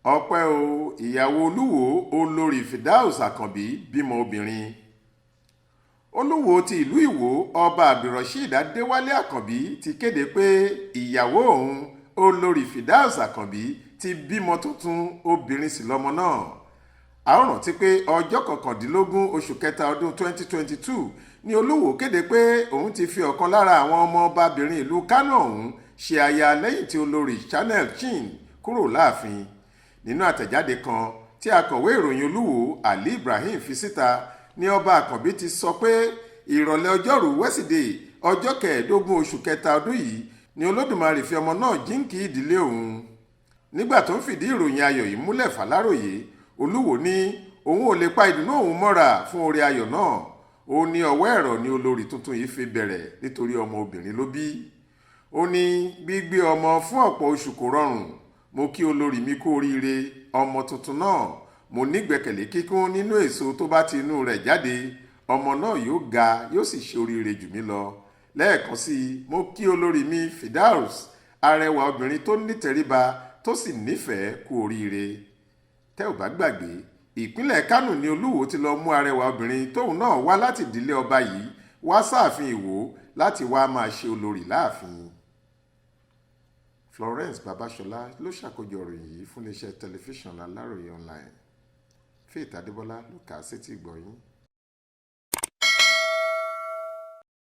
ọpẹ́ o ìyàwó Oluwoo Olori Firdaus Àkànbí bímọ obìnrin. Oluwoo ti ìlú Ìwó ọba Abdulrasheed Adéwálé Àkànbí ti kéde pé ìyàwó òun Olori Firdaus Àkànbí ti bímọ tuntun, obìnrin sì lọ́mọ náà. A ó rántí pé ọjọ́ 19 oṣù kẹta ọdún 2022 ni Oluwoo kéde pé òun ti fi ọ̀kan lára àwọn ọmọ ọbabìnrin ìlú Kánò ọ̀hún ṣe aya lẹ́yìn tí Olori Channel Chin kúrò láàfin. Nínú àtẹ̀jáde kan tí akọ̀wé ìròyìn Oluwoo Ali Ibrahim fi síta ni ọba Àkànbí ti sọ pé ìrọ̀lẹ́ ọjọ́rú wẹ́sídẹ̀ẹ́ ọjọ́ 15 oṣù kẹta ọdún yìí ni Olódùmarè fi ọmọ náà jíǹkí ìdílé òun. Nígbà tó ń fìdí ìròyìn ayọ̀ yìí múlẹ̀ f'Aláròyé, Oluwoo ní òun ò lè pa ìdùnnú òun mọ́ra fún oore ayọ̀ náà. Ó ní ọwọ́ ẹ̀rọ ni olórí tuntun yìí fi bẹ̀rẹ̀ nítorí ọmọ obìnrin ló bí. Ó ní gbígbé ọmọ fún ọ̀pọ̀ oṣù kò rọrùn. Mo kí olórí mi kú oríire ọmọ tuntun náà. Mo nígbẹ̀kẹ̀lé kíkún nínú èso tó bá ti inú rẹ̀ jáde. Ọmọ náà yóò ga yóò sì ṣe oríire jù mí lọ. Lẹ́ẹ̀kan sí i, mo kí olórí mi Firdaus, arẹwà obìnrin tó nítẹríba tó sì nífẹ̀ẹ́, kú oríire. Tẹ́ ò bá gbàgbé, ìpínlẹ̀ Kánò ni Oluwoo ti lọ mú arẹwà obìnrin tóun náà wá láti ìdílé ọba yìí wá sáàfin Ìwó láti wá máa ṣe olórí láàfin. Florence Babasola ló ṣàkójọ ìròyìn yìí fún iléeṣẹ́ tẹlifíṣàn Aláròyé online. Faith Adébọ́lá ló kà á sétí ìgbọ́ yín.